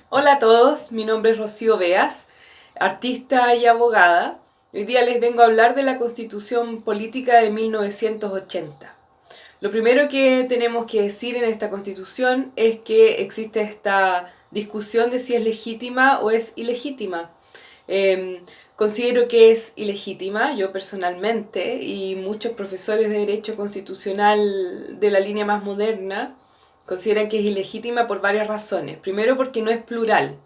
Hola a todos, mi nombre es Rocío Beas, artista y abogada. Hoy día les vengo a hablar de la Constitución Política de 1980. Lo primero que tenemos que decir en esta Constitución es que existe esta discusión de si es legítima o es ilegítima. Considero que es ilegítima, yo personalmente, y muchos profesores de Derecho Constitucional de la línea más moderna consideran que es ilegítima por varias razones. Primero, porque no es plural.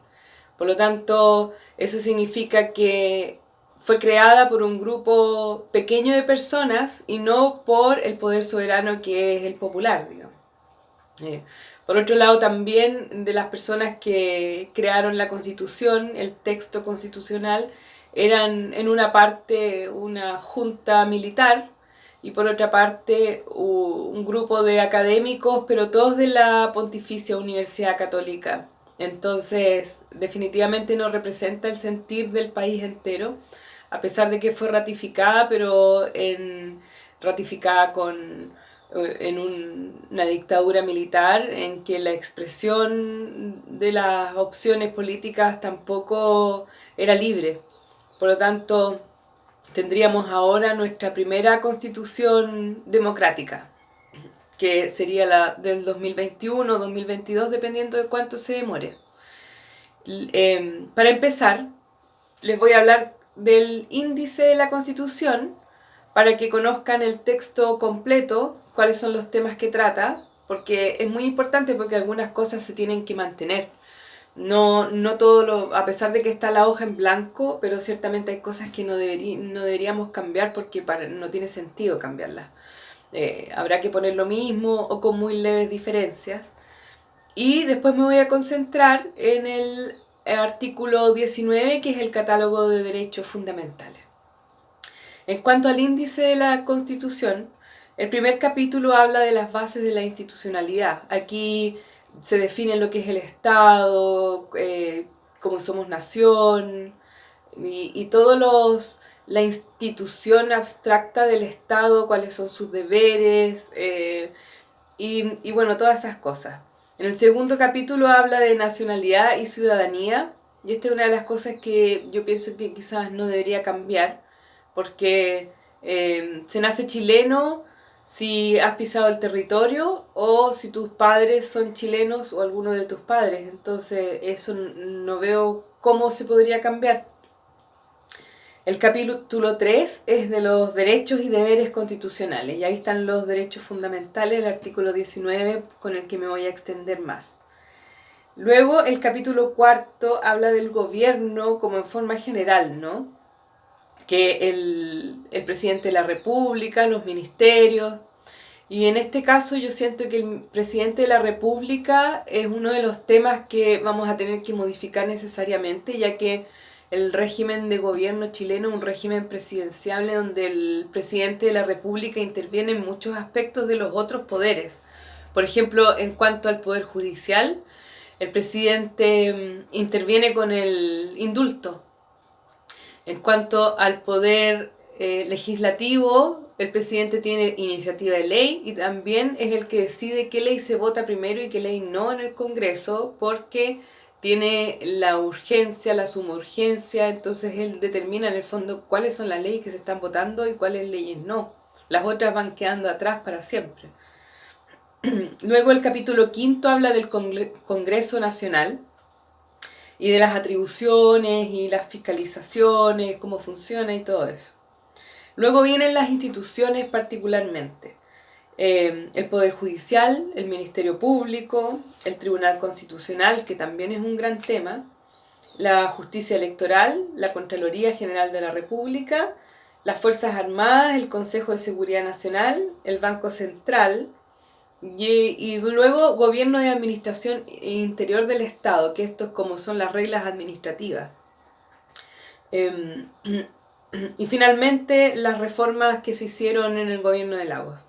Por lo tanto, eso significa que fue creada por un grupo pequeño de personas y no por el poder soberano que es el popular, digamos. Eh, por otro lado, también de las personas que crearon la constitución, el texto constitucional, eran en una parte una junta militar y por otra parte un grupo de académicos, pero todos de la Pontificia Universidad Católica. Entonces, definitivamente no representa el sentir del país entero, a pesar de que fue ratificada, pero ratificada una dictadura militar en que la expresión de las opciones políticas tampoco era libre. Por lo tanto, tendríamos ahora nuestra primera constitución democrática, que sería la del 2021 o 2022, dependiendo de cuánto se demore. Para empezar, les voy a hablar del índice de la Constitución para que conozcan el texto completo, cuáles son los temas que trata, porque es muy importante porque algunas cosas se tienen que mantener. No todo lo, a pesar de que está la hoja en blanco, pero ciertamente hay cosas que no deberíamos cambiar porque no tiene sentido cambiarlas. Habrá que poner lo mismo o con muy leves diferencias. Y después me voy a concentrar en el artículo 19, que es el catálogo de derechos fundamentales. En cuanto al índice de la Constitución, el primer capítulo habla de las bases de la institucionalidad. Aquí se define lo que es el Estado, cómo somos nación y todos la institución abstracta del Estado, cuáles son sus deberes y bueno, todas esas cosas. En el segundo capítulo habla de nacionalidad y ciudadanía y esta es una de las cosas que yo pienso que quizás no debería cambiar porque se nace chileno si has pisado el territorio o si tus padres son chilenos o alguno de tus padres. Entonces eso no veo cómo se podría cambiar. El capítulo 3 es de los derechos y deberes constitucionales y ahí están los derechos fundamentales, el artículo 19 con el que me voy a extender más. Luego el capítulo cuarto habla del gobierno como en forma general, ¿no? Que el presidente de la República, los ministerios. Y en este caso yo siento que el presidente de la República es uno de los temas que vamos a tener que modificar necesariamente, ya que el régimen de gobierno chileno es un régimen presidencial donde el presidente de la República interviene en muchos aspectos de los otros poderes. Por ejemplo, en cuanto al poder judicial, el presidente interviene con el indulto. En cuanto al poder legislativo, el presidente tiene iniciativa de ley y también es el que decide qué ley se vota primero y qué ley no en el Congreso, porque tiene la urgencia, la suma urgencia, entonces él determina en el fondo cuáles son las leyes que se están votando y cuáles leyes no. Las otras van quedando atrás para siempre. Luego el capítulo quinto habla del Congreso Nacional, y de las atribuciones y las fiscalizaciones, cómo funciona y todo eso. Luego vienen las instituciones particularmente. El Poder Judicial, el Ministerio Público, el Tribunal Constitucional, que también es un gran tema, la Justicia Electoral, la Contraloría General de la República, las Fuerzas Armadas, el Consejo de Seguridad Nacional, el Banco Central, y luego gobierno de administración interior del Estado, que esto es como son las reglas administrativas. Eh, y finalmente las reformas que se hicieron en el gobierno del agua.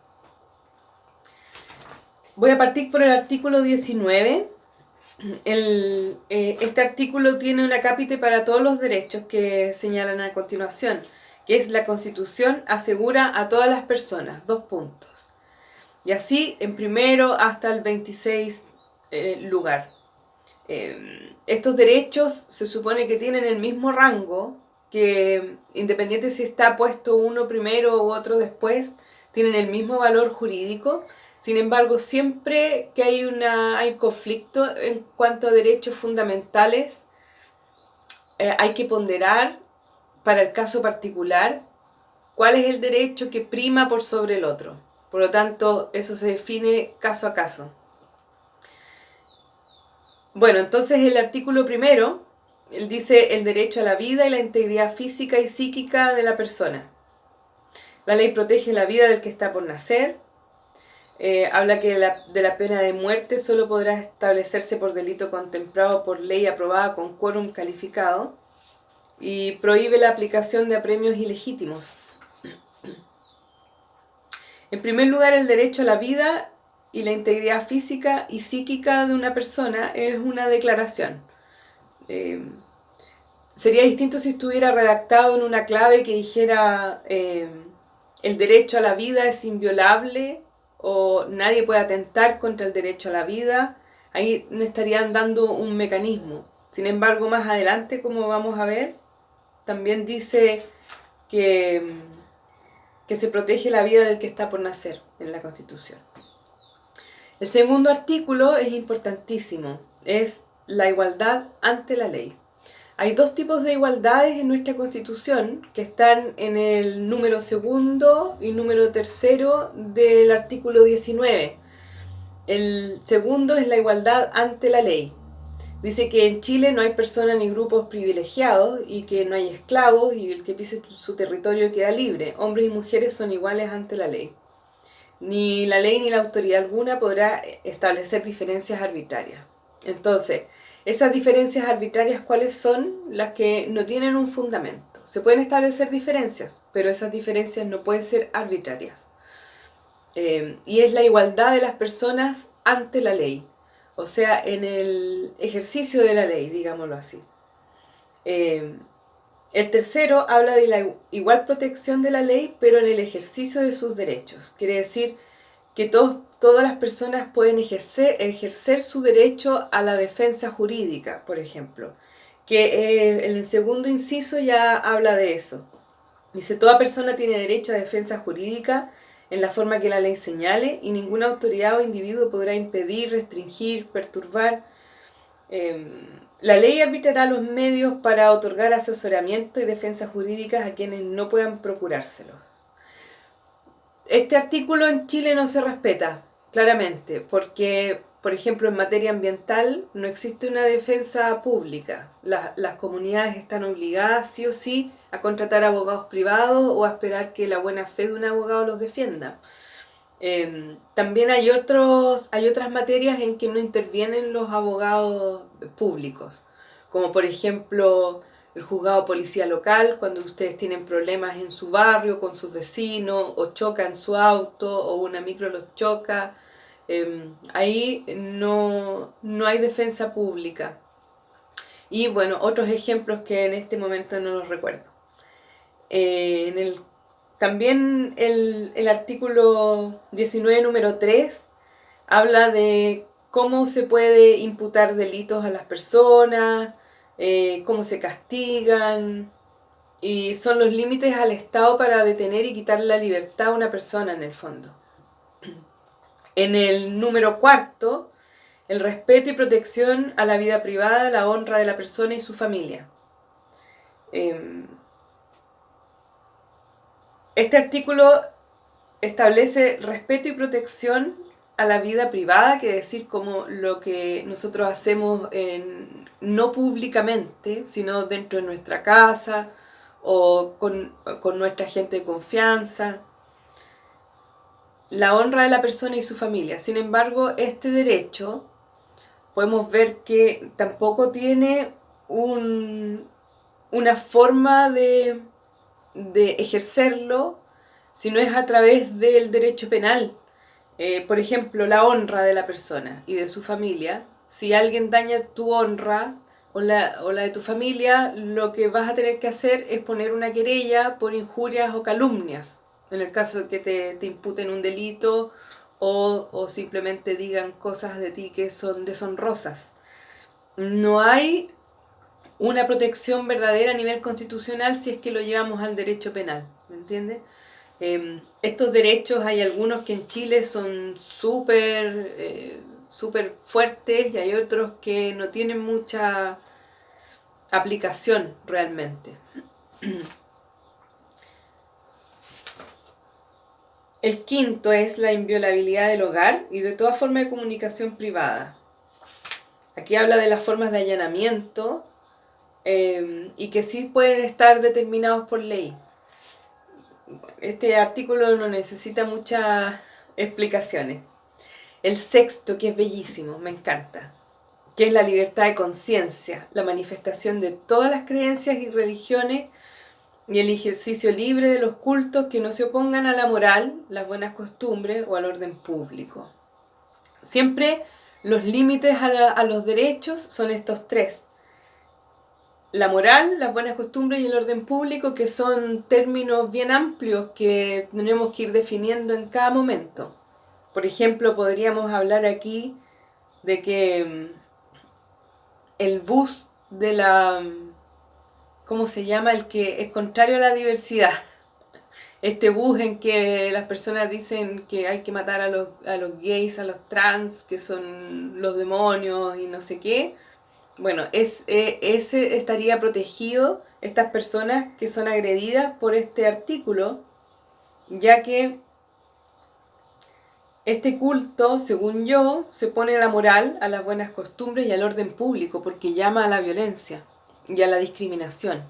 Voy a partir por el artículo 19. Este artículo tiene un acápite para todos los derechos que señalan a continuación, que es la Constitución asegura a todas las personas, 2 puntos. Y así en primero hasta el 26 lugar. Estos derechos se supone que tienen el mismo rango, que independiente si está puesto uno primero u otro después, tienen el mismo valor jurídico. Sin embargo, siempre que hay conflicto en cuanto a derechos fundamentales, hay que ponderar para el caso particular cuál es el derecho que prima por sobre el otro. Por lo tanto, eso se define caso a caso. Bueno, entonces el artículo primero, él dice el derecho a la vida y la integridad física y psíquica de la persona. La ley protege la vida del que está por nacer. Habla que de la pena de muerte solo podrá establecerse por delito contemplado por ley aprobada con quórum calificado. Y prohíbe la aplicación de apremios ilegítimos. En primer lugar, el derecho a la vida y la integridad física y psíquica de una persona es una declaración. Sería distinto si estuviera redactado en una clave que dijera el derecho a la vida es inviolable o nadie puede atentar contra el derecho a la vida. Ahí me estarían dando un mecanismo. Sin embargo, más adelante, como vamos a ver, también dice que se protege la vida del que está por nacer en la Constitución. El segundo artículo es importantísimo, es la igualdad ante la ley. Hay dos tipos de igualdades en nuestra Constitución que están en el número segundo y número tercero del artículo 19. El segundo es la igualdad ante la ley. Dice que en Chile no hay personas ni grupos privilegiados y que no hay esclavos y el que pise su territorio queda libre. Hombres y mujeres son iguales ante la ley. Ni la ley ni la autoridad alguna podrá establecer diferencias arbitrarias. Entonces, esas diferencias arbitrarias, ¿cuáles son? Las que no tienen un fundamento. Se pueden establecer diferencias, pero esas diferencias no pueden ser arbitrarias. Y es la igualdad de las personas ante la ley. O sea, en el ejercicio de la ley, digámoslo así. El tercero habla de la igual protección de la ley, pero en el ejercicio de sus derechos. Quiere decir que todas las personas pueden ejercer su derecho a la defensa jurídica, por ejemplo. Que en el segundo inciso ya habla de eso. Dice, toda persona tiene derecho a defensa jurídica en la forma que la ley señale y ninguna autoridad o individuo podrá impedir, restringir, perturbar. La ley arbitrará los medios para otorgar asesoramiento y defensa jurídicas a quienes no puedan procurárselo. Este artículo en Chile no se respeta, claramente, porque, por ejemplo, en materia ambiental no existe una defensa pública. Las comunidades están obligadas, sí o sí, a contratar abogados privados o a esperar que la buena fe de un abogado los defienda. También hay otras materias en que no intervienen los abogados públicos, como por ejemplo el juzgado de policía local, cuando ustedes tienen problemas en su barrio con sus vecinos, o chocan su auto, o una micro los choca, ahí no hay defensa pública. Y bueno, otros ejemplos que en este momento no los recuerdo. También el artículo 19, número 3, habla de cómo se puede imputar delitos a las personas, cómo se castigan, y son los límites al Estado para detener y quitar la libertad a una persona en el fondo. En el número 4, el respeto y protección a la vida privada, la honra de la persona y su familia. Este artículo establece respeto y protección a la vida privada, que es decir, como lo que nosotros hacemos no públicamente, sino dentro de nuestra casa o con nuestra gente de confianza. La honra de la persona y su familia. Sin embargo, este derecho podemos ver que tampoco tiene una forma de ejercerlo si no es a través del derecho penal. Por ejemplo, la honra de la persona y de su familia. Si alguien daña tu honra o la de tu familia, lo que vas a tener que hacer es poner una querella por injurias o calumnias, en el caso de que te imputen un delito o simplemente digan cosas de ti que son deshonrosas. no hay una protección verdadera a nivel constitucional si es que lo llevamos al derecho penal, ¿me entiendes? Estos derechos hay algunos que en Chile son súper fuertes y hay otros que no tienen mucha aplicación realmente. El quinto es la inviolabilidad del hogar y de toda forma de comunicación privada. Aquí habla de las formas de allanamiento y que sí pueden estar determinados por ley. Este artículo no necesita muchas explicaciones. El sexto, que es bellísimo, me encanta, que es la libertad de conciencia, la manifestación de todas las creencias y religiones y el ejercicio libre de los cultos que no se opongan a la moral, las buenas costumbres o al orden público. Siempre los límites a los derechos son estos tres: la moral, las buenas costumbres y el orden público, que son términos bien amplios que tenemos que ir definiendo en cada momento. Por ejemplo, podríamos hablar aquí de que el bus de la... ¿Cómo se llama? El que es contrario a la diversidad. Este bus en que las personas dicen que hay que matar a los gays, a los trans, que son los demonios y no sé qué. Bueno, ese estaría protegido, estas personas que son agredidas por este artículo, ya que este culto, según yo, se pone a la moral, a las buenas costumbres y al orden público, porque llama a la violencia y a la discriminación.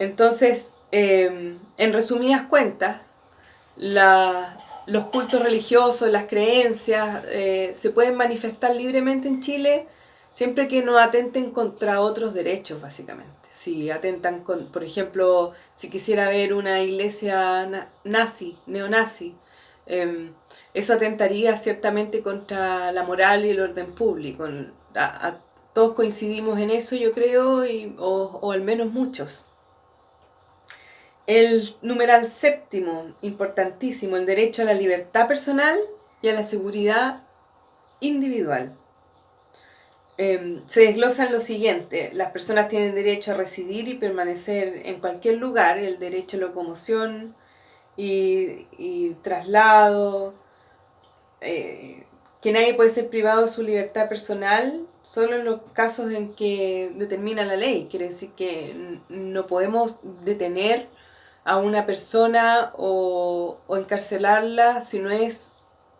Entonces, en resumidas cuentas, los cultos religiosos, las creencias, se pueden manifestar libremente en Chile siempre que no atenten contra otros derechos, básicamente. Si atentan, por ejemplo, si quisiera ver una iglesia nazi, neonazi, eso atentaría ciertamente contra la moral y el orden público. Todos coincidimos en eso, yo creo, o al menos muchos. El numeral séptimo, importantísimo, el derecho a la libertad personal y a la seguridad individual. Se desglosa en lo siguiente: las personas tienen derecho a residir y permanecer en cualquier lugar, el derecho a locomoción y traslado, que nadie puede ser privado de su libertad personal solo en los casos en que determina la ley. Quiere decir que no podemos detener a una persona o encarcelarla si no es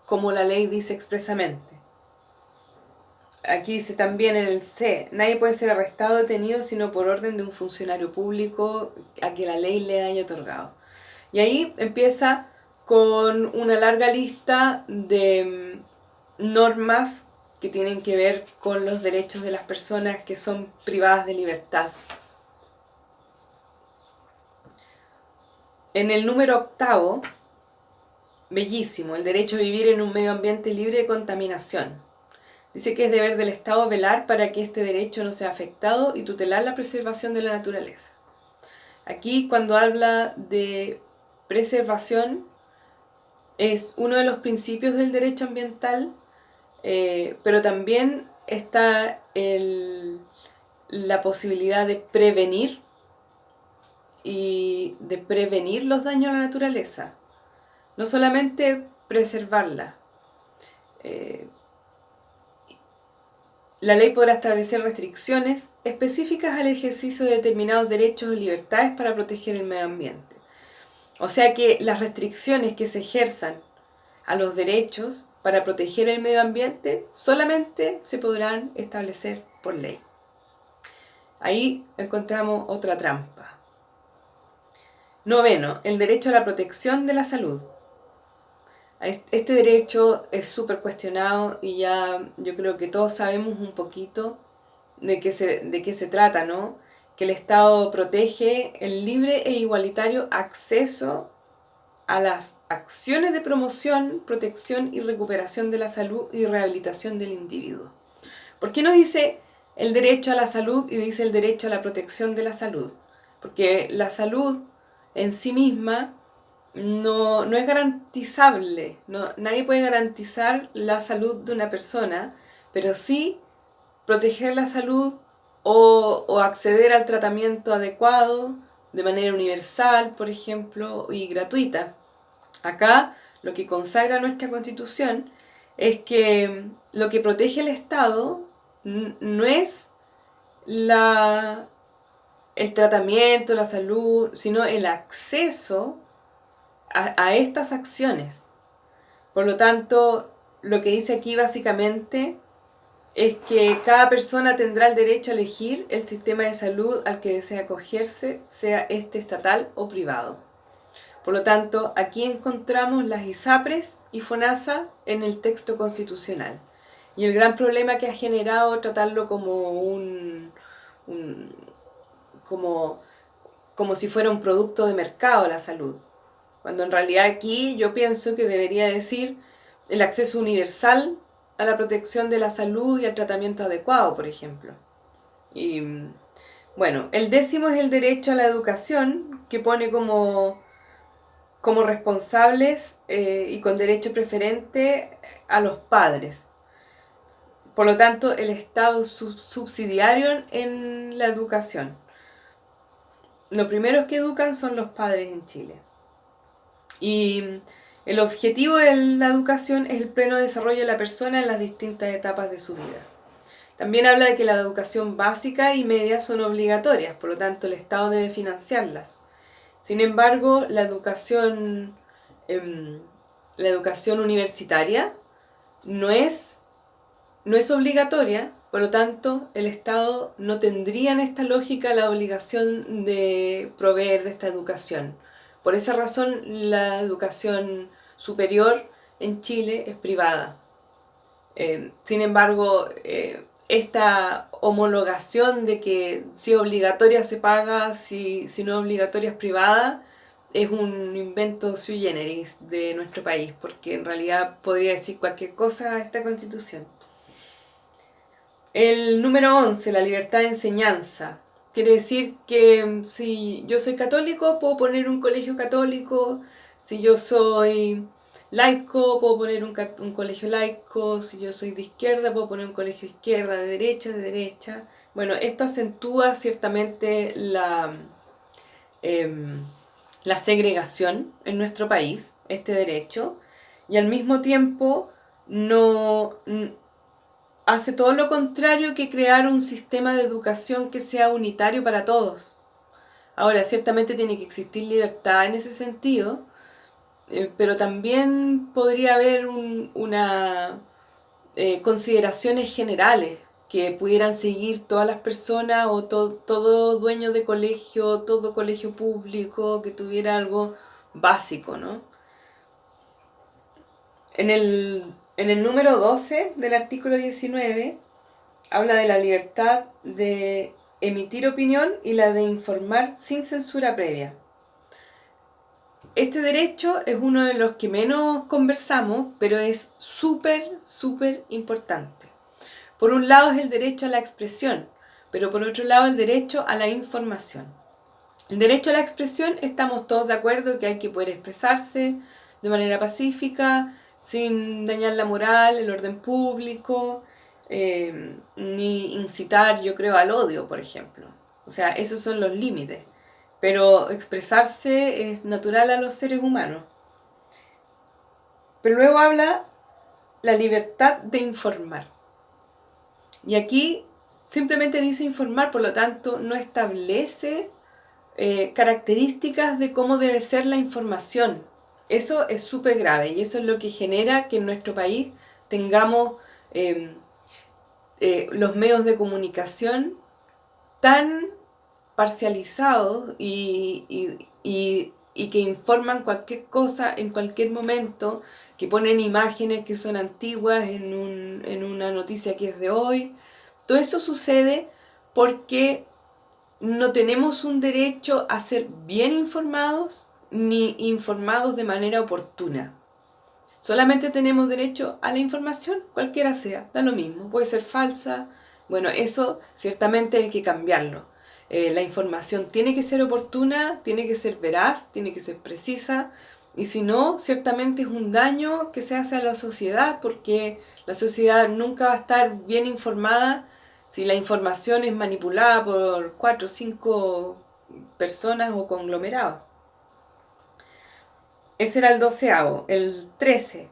como la ley dice expresamente. Aquí dice también en el C: nadie puede ser arrestado o detenido sino por orden de un funcionario público a que la ley le haya otorgado. Y ahí empieza con una larga lista de normas que tienen que ver con los derechos de las personas que son privadas de libertad. En el número octavo, bellísimo, el derecho a vivir en un medio ambiente libre de contaminación. Dice que es deber del Estado velar para que este derecho no sea afectado y tutelar la preservación de la naturaleza. Aquí, cuando habla de preservación, es uno de los principios del derecho ambiental, pero también está la posibilidad de prevenir los daños a la naturaleza, no solamente preservarla. La ley podrá establecer restricciones específicas al ejercicio de determinados derechos o libertades para proteger el medio ambiente. O sea que las restricciones que se ejerzan a los derechos para proteger el medio ambiente solamente se podrán establecer por ley. Ahí encontramos otra trampa. Noveno, el derecho a la protección de la salud. Este derecho es súper cuestionado y ya yo creo que todos sabemos un poquito de qué se trata, ¿no? Que el Estado protege el libre e igualitario acceso a las acciones de promoción, protección y recuperación de la salud y rehabilitación del individuo. ¿Por qué no dice el derecho a la salud y dice el derecho a la protección de la salud? Porque la salud en sí misma no es garantizable. Nadie puede garantizar la salud de una persona, pero sí proteger la salud o acceder al tratamiento adecuado de manera universal, por ejemplo, y gratuita. Acá lo que consagra nuestra Constitución es que lo que protege el Estado no es el tratamiento, la salud, sino el acceso a estas acciones. Por lo tanto, lo que dice aquí básicamente es que cada persona tendrá el derecho a elegir el sistema de salud al que desea acogerse, sea este estatal o privado. Por lo tanto, aquí encontramos las ISAPRES y FONASA en el texto constitucional. Y el gran problema que ha generado tratarlo como como si fuera un producto de mercado la salud. Cuando en realidad aquí yo pienso que debería decir el acceso universal a la protección de la salud y al tratamiento adecuado, por ejemplo. Y bueno, el 10º es el derecho a la educación, que pone como responsables y con derecho preferente a los padres. Por lo tanto, el Estado subsidiario en la educación. Los primeros que educan son los padres en Chile. Y el objetivo de la educación es el pleno desarrollo de la persona en las distintas etapas de su vida. También habla de que la educación básica y media son obligatorias, por lo tanto el Estado debe financiarlas. Sin embargo, la educación universitaria no es obligatoria, por lo tanto el Estado no tendría en esta lógica la obligación de proveer de esta educación. Por esa razón la educación superior en Chile es privada. Sin embargo, esta homologación de que si es obligatoria se paga, si no es obligatoria es privada, es un invento sui generis de nuestro país, porque en realidad podría decir cualquier cosa a esta Constitución. El número 11, la libertad de enseñanza. Quiere decir que si yo soy católico, puedo poner un colegio católico. Si yo soy laico, puedo poner un colegio laico. Si yo soy de izquierda, puedo poner un colegio de izquierda, de derecha. Bueno, esto acentúa ciertamente la segregación en nuestro país, este derecho, y al mismo tiempo no hace todo lo contrario que crear un sistema de educación que sea unitario para todos. Ahora, ciertamente tiene que existir libertad en ese sentido, pero también podría haber consideraciones generales que pudieran seguir todas las personas o todo dueño de colegio, todo colegio público, que tuviera algo básico, ¿no? En el número 12 del artículo 19 habla de la libertad de emitir opinión y la de informar sin censura previa. Este derecho es uno de los que menos conversamos, pero es súper importante. Por un lado es el derecho a la expresión, pero por otro lado el derecho a la información. El derecho a la expresión, estamos todos de acuerdo que hay que poder expresarse de manera pacífica, sin dañar la moral, el orden público, ni incitar, yo creo, al odio, por ejemplo. O sea, esos son los límites. Pero expresarse es natural a los seres humanos. Pero luego habla la libertad de informar. Y aquí simplemente dice informar, por lo tanto no establece características de cómo debe ser la información. Eso es súper grave y eso es lo que genera que en nuestro país tengamos los medios de comunicación tan parcializados y que informan cualquier cosa en cualquier momento, que ponen imágenes que son antiguas en una noticia que es de hoy. Todo eso sucede porque no tenemos un derecho a ser bien informados ni informados de manera oportuna. Solamente tenemos derecho a la información, cualquiera sea, da lo mismo, puede ser falsa. Bueno, eso ciertamente hay que cambiarlo. La información tiene que ser oportuna, tiene que ser veraz, tiene que ser precisa, y si no, ciertamente es un daño que se hace a la sociedad, porque la sociedad nunca va a estar bien informada si la información es manipulada por 4 o 5 personas o conglomerados. Ese era el 12º. El 13,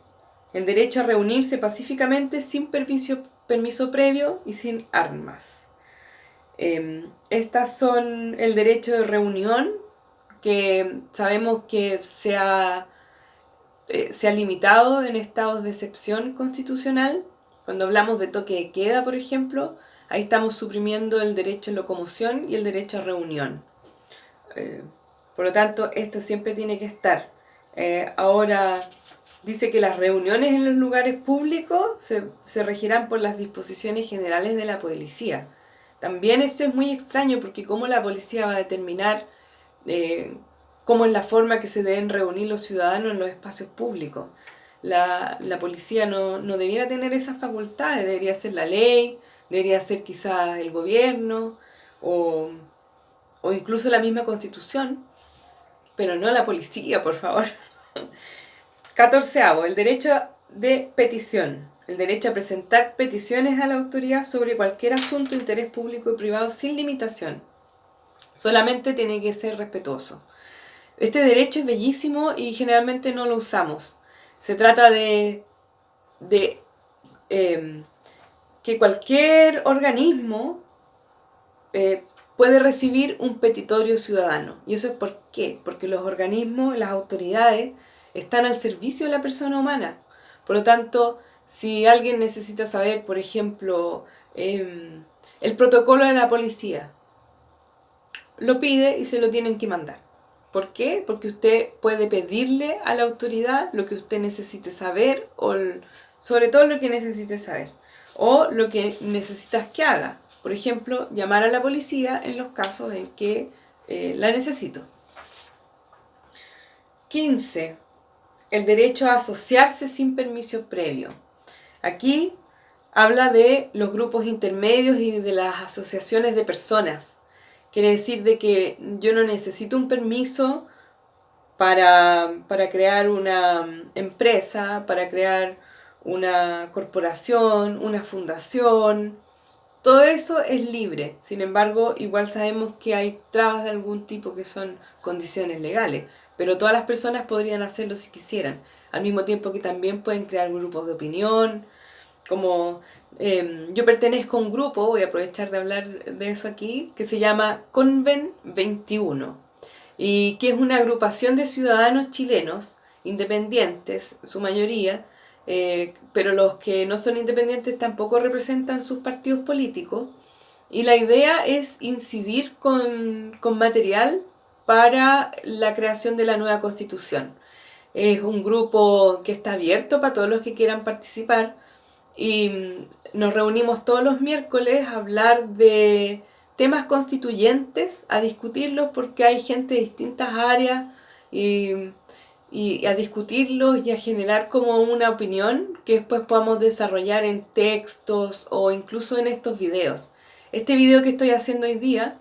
el derecho a reunirse pacíficamente sin permiso previo y sin armas. Estas son el derecho de reunión, que sabemos que se ha limitado en estados de excepción constitucional. Cuando hablamos de toque de queda, por ejemplo, ahí estamos suprimiendo el derecho a locomoción y el derecho a reunión. Por lo tanto, esto siempre tiene que estar. Ahora dice que las reuniones en los lugares públicos se regirán por las disposiciones generales de la policía. También esto es muy extraño, porque ¿cómo la policía va a determinar cómo es la forma que se deben reunir los ciudadanos en los espacios públicos? La policía no debiera tener esas facultades, debería ser la ley, debería ser quizás el gobierno o incluso la misma Constitución, pero no la policía, por favor. 14º, el derecho de petición. El derecho a presentar peticiones a la autoridad sobre cualquier asunto de interés público y privado sin limitación. Solamente tiene que ser respetuoso. Este derecho es bellísimo y generalmente no lo usamos. Se trata de que cualquier organismo puede recibir un petitorio ciudadano. ¿Y eso es por qué? Porque los organismos, las autoridades, están al servicio de la persona humana. Por lo tanto, si alguien necesita saber, por ejemplo, el protocolo de la policía, lo pide y se lo tienen que mandar. ¿Por qué? Porque usted puede pedirle a la autoridad lo que usted necesite saber, o sobre todo lo que necesite saber, o lo que necesitas que haga. Por ejemplo, llamar a la policía en los casos en que la necesito. 15. El derecho a asociarse sin permiso previo. Aquí habla de los grupos intermedios y de las asociaciones de personas. Quiere decir de que yo no necesito un permiso para crear una empresa, para crear una corporación, una fundación. Todo eso es libre. Sin embargo, igual sabemos que hay trabas de algún tipo que son condiciones legales. Pero todas las personas podrían hacerlo si quisieran. Al mismo tiempo que también pueden crear grupos de opinión. Como yo pertenezco a un grupo, voy a aprovechar de hablar de eso aquí, que se llama Conven 21. Y que es una agrupación de ciudadanos chilenos, independientes, su mayoría, pero los que no son independientes tampoco representan sus partidos políticos. Y la idea es incidir con material para la creación de la nueva constitución. Es un grupo que está abierto para todos los que quieran participar y nos reunimos todos los miércoles a hablar de temas constituyentes, a discutirlos porque hay gente de distintas áreas y a discutirlos y a generar como una opinión que después podamos desarrollar en textos o incluso en estos videos. Este video que estoy haciendo hoy día,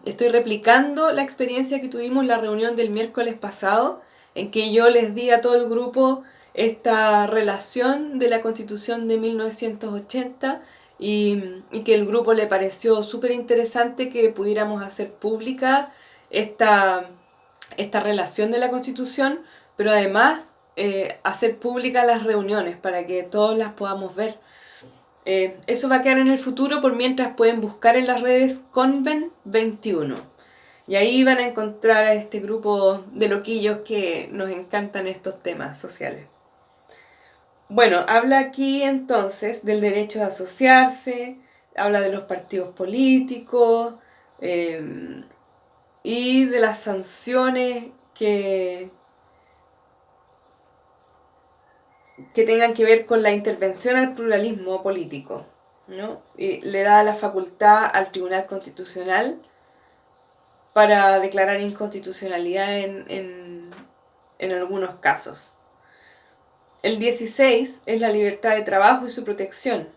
estoy replicando la experiencia que tuvimos en la reunión del miércoles pasado, en que yo les di a todo el grupo esta relación de la Constitución de 1980 y que el grupo le pareció súper interesante que pudiéramos hacer pública esta relación de la Constitución, pero además hacer públicas las reuniones para que todos las podamos ver. Eso va a quedar en el futuro, por mientras pueden buscar en las redes Conven 21. Y ahí van a encontrar a este grupo de loquillos que nos encantan estos temas sociales. Bueno, habla aquí entonces del derecho de asociarse, habla de los partidos políticos y de las sanciones que tengan que ver con la intervención al pluralismo político, ¿no? Y le da la facultad al Tribunal Constitucional para declarar inconstitucionalidad en algunos casos. El 16 es la libertad de trabajo y su protección.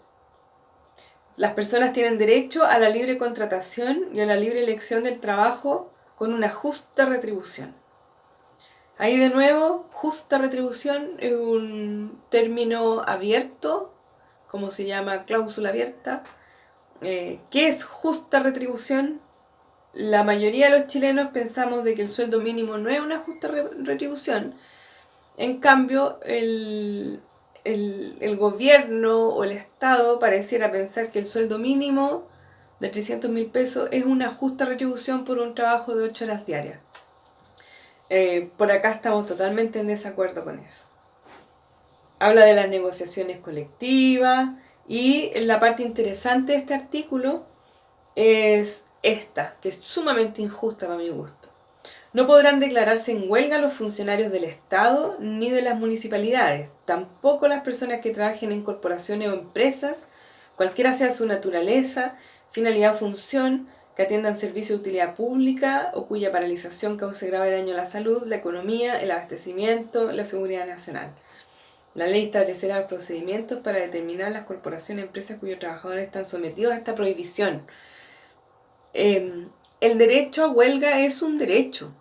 Las personas tienen derecho a la libre contratación y a la libre elección del trabajo con una justa retribución. Ahí de nuevo, justa retribución es un término abierto, como se llama cláusula abierta, ¿Qué es justa retribución? La mayoría de los chilenos pensamos de que el sueldo mínimo no es una justa retribución. En cambio, el gobierno o el Estado pareciera pensar que el sueldo mínimo de 300.000 pesos es una justa retribución por un trabajo de 8 horas diarias. Por acá estamos totalmente en desacuerdo con eso. Habla de las negociaciones colectivas y la parte interesante de este artículo es esta, que es sumamente injusta para mi gusto. No podrán declararse en huelga los funcionarios del Estado ni de las municipalidades, tampoco las personas que trabajen en corporaciones o empresas, cualquiera sea su naturaleza, finalidad o función, que atiendan servicios de utilidad pública o cuya paralización cause grave daño a la salud, la economía, el abastecimiento, la seguridad nacional. La ley establecerá los procedimientos para determinar las corporaciones o empresas cuyos trabajadores están sometidos a esta prohibición. El derecho a huelga es un derecho.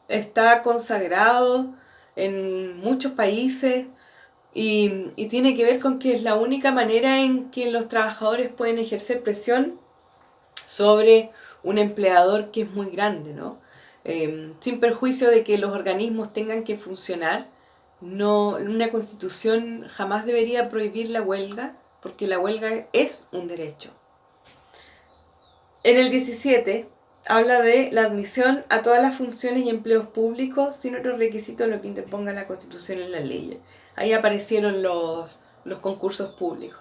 Está consagrado en muchos países y tiene que ver con que es la única manera en que los trabajadores pueden ejercer presión sobre un empleador que es muy grande, ¿no? Sin perjuicio de que los organismos tengan que funcionar, no, una constitución jamás debería prohibir la huelga, porque la huelga es un derecho. En el 17 habla de la admisión a todas las funciones y empleos públicos sin otros requisitos lo que interponga la Constitución en la ley. Ahí aparecieron los concursos públicos.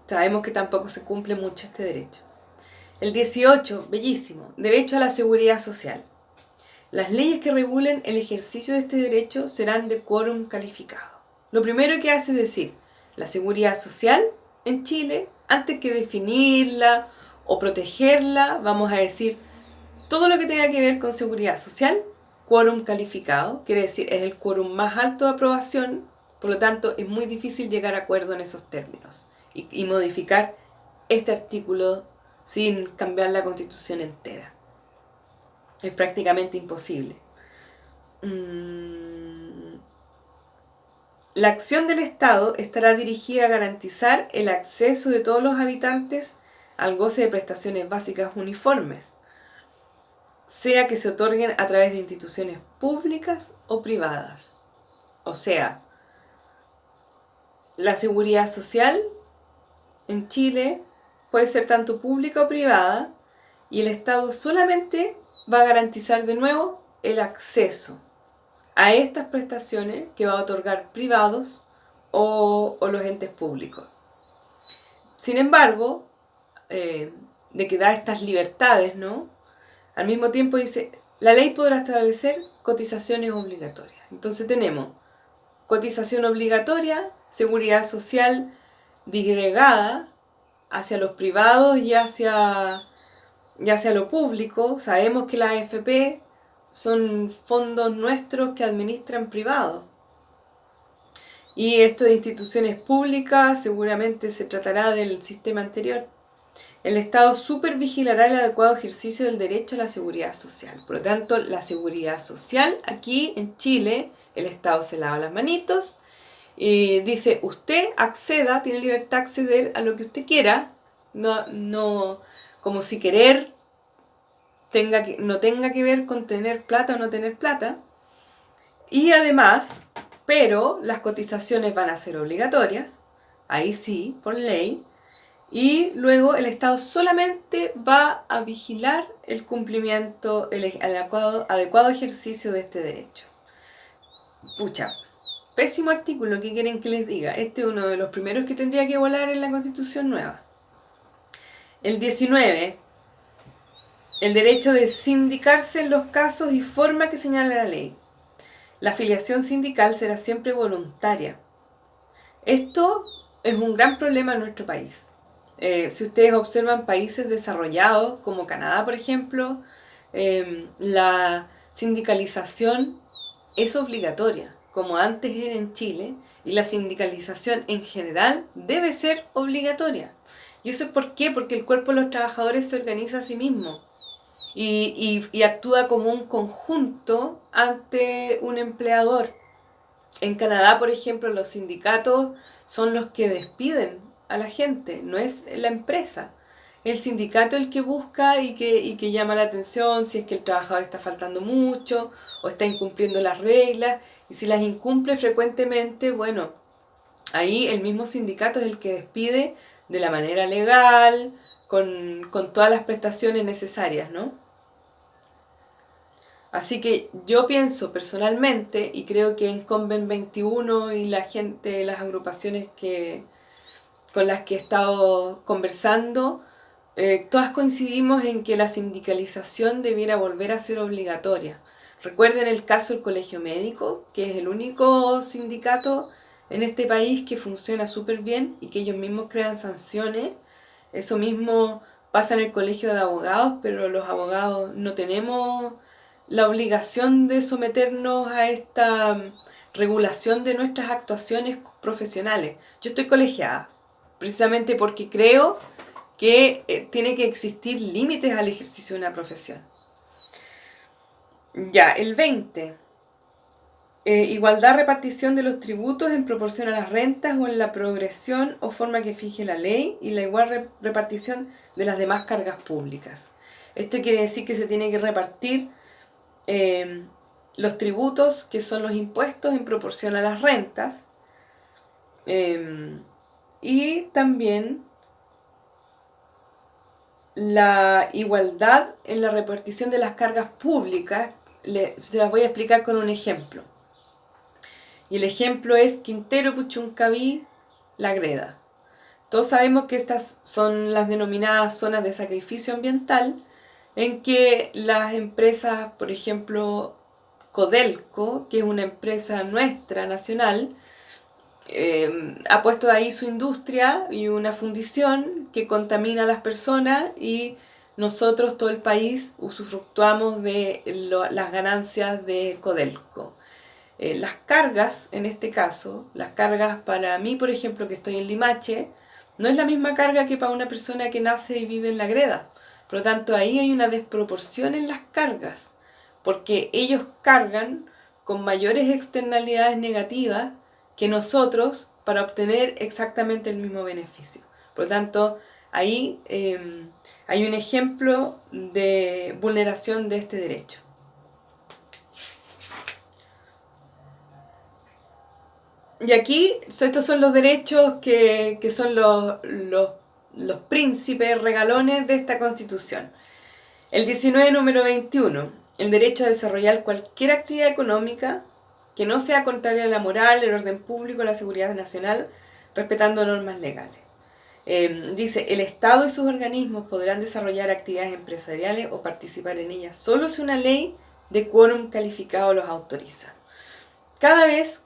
Sabemos que tampoco se cumple mucho este derecho. El 18, bellísimo, derecho a la seguridad social. Las leyes que regulen el ejercicio de este derecho serán de quórum calificado. Lo primero que hace es decir, la seguridad social en Chile, antes que definirla o protegerla, vamos a decir, todo lo que tenga que ver con seguridad social, quórum calificado, quiere decir, es el quórum más alto de aprobación, por lo tanto, es muy difícil llegar a acuerdo en esos términos y modificar este artículo sin cambiar la Constitución entera. Es prácticamente imposible. La acción del Estado estará dirigida a garantizar el acceso de todos los habitantes al goce de prestaciones básicas uniformes, sea que se otorguen a través de instituciones públicas o privadas. O sea, la seguridad social en Chile puede ser tanto pública o privada y el Estado solamente va a garantizar de nuevo el acceso a estas prestaciones que va a otorgar privados o los entes públicos. Sin embargo, de que da estas libertades, ¿no? Al mismo tiempo dice, la ley podrá establecer cotizaciones obligatorias. Entonces tenemos cotización obligatoria, seguridad social disgregada hacia los privados y hacia lo público. Sabemos que las AFP son fondos nuestros que administran privados. Y esto de instituciones públicas seguramente se tratará del sistema anterior. El Estado supervigilará el adecuado ejercicio del derecho a la seguridad social. Por lo tanto, la seguridad social aquí en Chile, el Estado se lava las manitos y dice, usted acceda, tiene libertad de acceder a lo que usted quiera, no como si querer no tenga que ver con tener plata o no tener plata. Y además, pero las cotizaciones van a ser obligatorias, ahí sí, por ley, y luego el Estado solamente va a vigilar el cumplimiento, el adecuado ejercicio de este derecho. Pucha, pésimo artículo, ¿qué quieren que les diga? Este es uno de los primeros que tendría que volar en la Constitución nueva. El 19, el derecho de sindicarse en los casos y forma que señala la ley. La afiliación sindical será siempre voluntaria. Esto es un gran problema en nuestro país. Si ustedes observan países desarrollados, como Canadá, por ejemplo, la sindicalización es obligatoria, como antes era en Chile, y la sindicalización en general debe ser obligatoria. ¿Y eso es por qué? Porque el cuerpo de los trabajadores se organiza a sí mismo y actúa como un conjunto ante un empleador. En Canadá, por ejemplo, los sindicatos son los que despiden a la gente, no es la empresa. El sindicato el que busca y que llama la atención si es que el trabajador está faltando mucho o está incumpliendo las reglas. Y si las incumple frecuentemente, bueno, ahí el mismo sindicato es el que despide de la manera legal, con todas las prestaciones necesarias, ¿no? Así que yo pienso personalmente, y creo que en Conven 21 y la gente, las agrupaciones con las que he estado conversando, todas coincidimos en que la sindicalización debiera volver a ser obligatoria. Recuerden el caso del Colegio Médico, que es el único sindicato en este país que funciona súper bien y que ellos mismos crean sanciones. Eso mismo pasa en el Colegio de Abogados, pero los abogados no tenemos la obligación de someternos a esta regulación de nuestras actuaciones profesionales. Yo estoy colegiada, precisamente porque creo que tiene que existir límites al ejercicio de una profesión. Ya, el 20. Igualdad repartición de los tributos en proporción a las rentas o en la progresión o forma que fije la ley y la igual repartición de las demás cargas públicas. Esto quiere decir que se tiene que repartir los tributos, que son los impuestos, en proporción a las rentas, y también la igualdad en la repartición de las cargas públicas. Se las voy a explicar con un ejemplo. Y el ejemplo es Quintero, Puchuncaví, La Greda. Todos sabemos que estas son las denominadas zonas de sacrificio ambiental, en que las empresas, por ejemplo, Codelco, que es una empresa nuestra, nacional, ha puesto ahí su industria y una fundición que contamina a las personas y nosotros, todo el país, usufructuamos de las ganancias de Codelco. Las cargas, en este caso, las cargas para mí, por ejemplo, que estoy en Limache, no es la misma carga que para una persona que nace y vive en La Greda. Por lo tanto, ahí hay una desproporción en las cargas, porque ellos cargan con mayores externalidades negativas que nosotros para obtener exactamente el mismo beneficio. Por lo tanto, ahí hay un ejemplo de vulneración de este derecho. Y aquí, estos son los derechos que son los príncipes regalones de esta Constitución. El 19, número 21. El derecho a desarrollar cualquier actividad económica que no sea contraria a la moral, el orden público, la seguridad nacional, respetando normas legales. Dice, el Estado y sus organismos podrán desarrollar actividades empresariales o participar en ellas solo si una ley de quórum calificado los autoriza. Cada vez